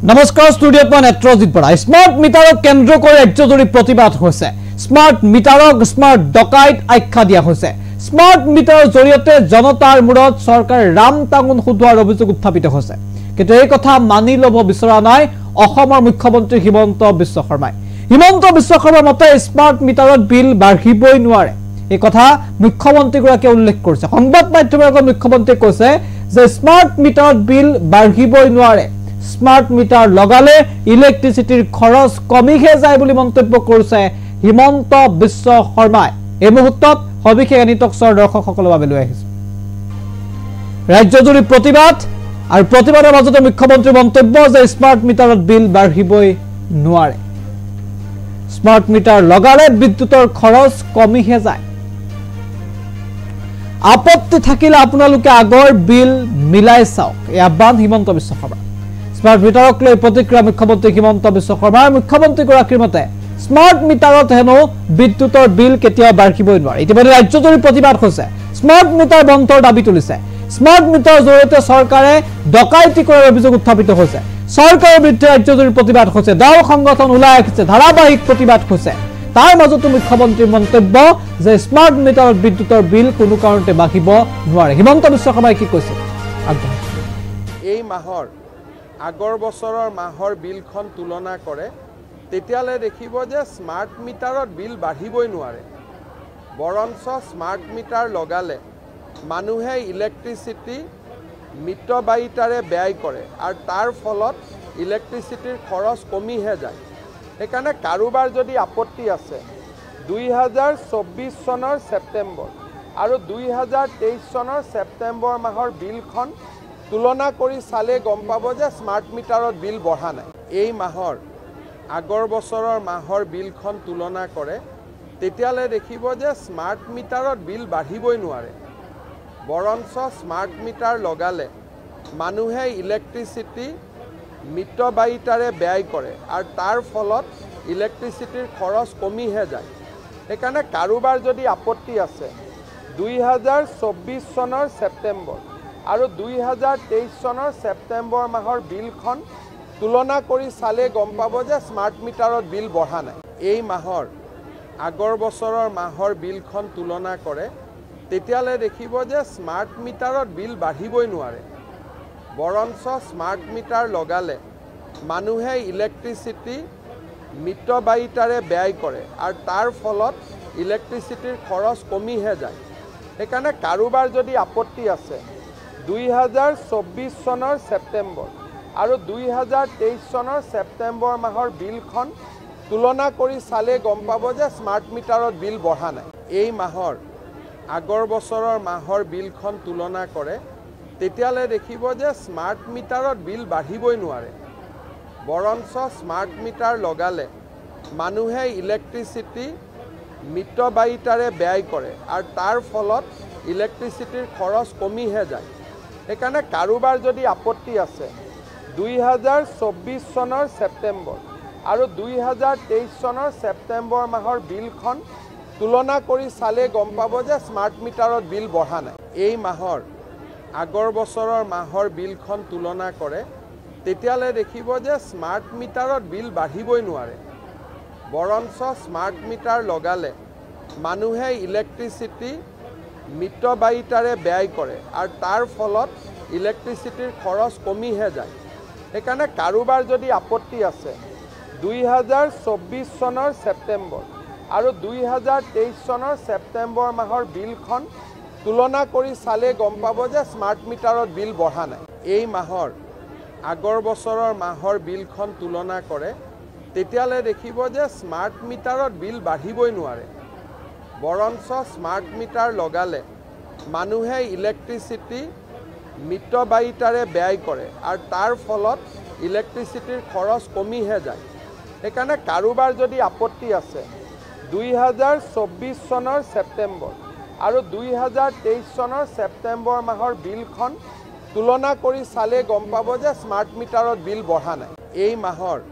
नमस्कार स्टूडियोत मैं नेत्रजित बरा स्मार्ट मिटारक केंद्र कर राज्यजोरी प्रतिबाद होइसे स्मार्ट मिटारक स्मार्ट डकाइत आख्या दिया होइसे स्मार्ट मिटार जरियते जनतार मुरत सरकार राम टांगुन खुदुवार अभियोग उत्थापित होइसे किन्तु এই কথা মানি লব বিচৰা নাই অসমৰ মুখ্যমন্ত্ৰী হিমন্ত বিশ্ব শৰ্মাই মতে স্মাৰ্ট মিটাৰত বিল বাঢ়িবই নোৱাৰে এই কথা মুখ্যমন্ত্ৰীগৰাকীয়ে উল্লেখ কৰিছে সংবাদ মাধ্যমৰ আগত মুখ্যমন্ত্ৰীয়ে কৈছে যে স্মাৰ্ট মিটাৰত বিল বাঢ়িবই নোৱাৰে स्मार्ट मीटर लगाले इलेक्ट्रिसिटीर खरच कमिहे जाय बुली मंतब्य करिছে हिमंत विश्व शर्माय এই মুহূৰ্তত সবিশেষ নিটকছৰ দৰ্শকসকলৰ বাবে লৈ আহিছে ৰাজ্যজুৰি প্ৰতিবাদ আৰু প্ৰতিবাদৰ মাজতে মুখ্যমন্ত্ৰী মন্তব্য যে স্মাৰ্ট মিটাৰত বিল বাঢ়িবই নোৱাৰে স্মাৰ্ট মিটাৰ लगाले বিদ্যুতৰ খৰচ কমিহে যায় আপত্তি থাকিলে আপোনালোকে আগৰ বিল মিলাই চাওক এই আহ্বান হিমন্ত বিশ্ব শৰ্মা स्मार्ट मिटारक লৈ प्रतिक्रिया मुख्यमंत्री हिमंत विश्व शर्मा मुख्यमंत्रीगराकीर मते स्मार्ट मिटारत हेनो विद्युतर बिल केतिया बाঢ়িবই নোৱাৰে ইতিমধ্যে ৰাজ্যজুৰি প্ৰতিবাদ হৈছে स्मार्ट मिटार বন্ধৰ দাবী তুলিছে स्मार्ट मिटार জৰিয়তে চৰকাৰে ডকাইতি কৰাৰ অভিযোগ উত্থাপিত হৈছে চৰকাৰৰ বিৰুদ্ধে ৰাজ্যজুৰি প্ৰতিবাদ হৈছে দাও সংগঠন ওলাই আহিছে ধাৰাবাহিক প্ৰতিবাদ হৈছে তাৰ মাজতো মুখ্যমন্ত্ৰীৰ মন্তব্য যে স্মাৰ্ট মিটাৰত বিদ্যুতৰ বিল কোনো কাৰণতে বাঢ়িব নোৱাৰে হিমন্ত বিশ্ব শৰ্মাই কি কৈছে এই মাহৰ আগৰ বছৰৰ মাহৰ বিলখন তুলনা কৰে তেতিয়ালে দেখিব যে স্মাৰ্ট মিটাৰত বিল বাঢ়িবই নোৱাৰে বৰঞ্চ স্মাৰ্ট মিটাৰ লগালে মানুহে ইলেক্ট্ৰিচিটি মিতবায়িতাৰে ব্যয় কৰে আৰু তাৰ ফলত ইলেক্ট্ৰিচিটিৰ খৰচ কমিহে যায় সেইকাৰণে কাৰোবাৰ যদি আপত্তি আছে 2024 চনৰ ছেপ্টেম্বৰ আৰু 2023 চনৰ ছেপ্টেম্বৰ মাহৰ বিলখন তুলনা কৰি চালে গম পাব যে স্মাৰ্ট মিটাৰত বিল বঢ়া নাই এই মাহৰ আগৰ বছৰৰ মাহৰ বিলখন তুলনা কৰে তেতিয়ালে দেখিব যে স্মাৰ্ট মিটাৰত বিল বাঢ়িবই নোৱাৰে বৰঞ্চ স্মাৰ্ট মিটাৰ লগালে মানুহে ইলেক্ট্ৰিচিটি মিতবায়িতাৰে ব্যয় কৰে আৰু তাৰ ফলত ইলেক্ট্ৰিচিটিৰ খৰচ কমিহে যায় সেইকাৰণে কাৰোবাৰ যদি আপত্তি আছে 2024 চনৰ ছেপ্টেম্বৰ আৰু 2023 চনৰ ছেপ্টেম্বৰ মাহৰ বিলখন তুলনা কৰি চালে গম পাব যে স্মাৰ্ট মিটাৰত বিল বঢ়া নাই এই মাহৰ আগৰ বছৰৰ মাহৰ বিলখন তুলনা কৰে তেতিয়ালে দেখিব যে স্মাৰ্ট মিটাৰত বিল বাঢ়িবই নোৱাৰে বৰঞ্চ স্মাৰ্ট মিটাৰ লগালে মানুহে ইলেক্ট্ৰিচিটি মিতবায়িতাৰে ব্যয় কৰে আৰু তাৰ ফলত ইলেক্ট্ৰিচিটিৰ খৰচ কমিহে যায় সেইকাৰণে কাৰোবাৰ যদি আপত্তি আছে 2024 চনৰ ছেপ্টেম্বৰ আৰু 2023 চনৰ ছেপ্টেম্বৰ মাহৰ বিলখন তুলনা কৰি চালে গম পাব যে স্মাৰ্ট মিটাৰত বিল বঢ়া নাই এই মাহৰ আগৰ বছৰৰ মাহৰ বিলখন তুলনা কৰে তেতিয়ালে দেখিব যে স্মাৰ্ট মিটাৰত বিল বাঢ়িবই নোৱাৰে বৰঞ্চ স্মাৰ্ট মিটাৰ লগালে মানুহে ইলেক্ট্ৰিচিটি মিতবায়িতাৰে ব্যয় কৰে আৰু তাৰ ফলত ইলেক্ট্ৰিচিটিৰ খৰচ কমিহে যায় সেইকাৰণে কাৰোবাৰ যদি আপত্তি আছে 2024 চনৰ ছেপ্টেম্বৰ আৰু 2023 চনৰ ছেপ্টেম্বৰ মাহৰ বিলখন তুলনা কৰি চালে গম পাব যে স্মাৰ্ট মিটাৰত বিল বঢ়া নাই এই মাহৰ আগৰ বছৰৰ মাহৰ বিলখন তুলনা কৰে তেতিয়ালে দেখিব যে স্মাৰ্ট মিটাৰত বিল বাঢ়িবই নোৱাৰে বৰঞ্চ স্মাৰ্ট মিটাৰ লগালে মানুহে ইলেক্ট্ৰিচিটি মিতবায়িতাৰে ব্যয় কৰে আৰু তাৰ ফলত ইলেক্ট্ৰিচিটিৰ খৰচ কমিহে যায় সেইকাৰণে কাৰোবাৰ যদি আপত্তি আছে 2024 চনৰ ছেপ্টেম্বৰ আৰু 2023 চনৰ ছেপ্টেম্বৰ মাহৰ বিলখন তুলনা কৰি চালে গম পাব যে স্মাৰ্ট মিটাৰত বিল বঢ়া নাই এই মাহৰ আগৰ বছৰৰ মাহৰ বিলখন তুলনা কৰে তেতিয়ালে দেখিব যে স্মাৰ্ট মিটাৰত বিল বাঢ়িবই নোৱাৰে বৰঞ্চ স্মাৰ্ট মিটাৰ লগালে মানুহে ইলেক্ট্ৰিচিটি মিতবায়িতাৰে ব্যয় কৰে আৰু তাৰ ফলত ইলেক্ট্ৰিচিটিৰ খৰচ কমিহে যায় সেইকাৰণে কাৰোবাৰ যদি আপত্তি আছে 2024 চনৰ ছেপ্টেম্বৰ আৰু 2023 চনৰ ছেপ্টেম্বৰ মাহৰ বিলখন তুলনা কৰি চালে গম পাব যে স্মাৰ্ট মিটাৰত বিল বঢ়া নাই এই মাহৰ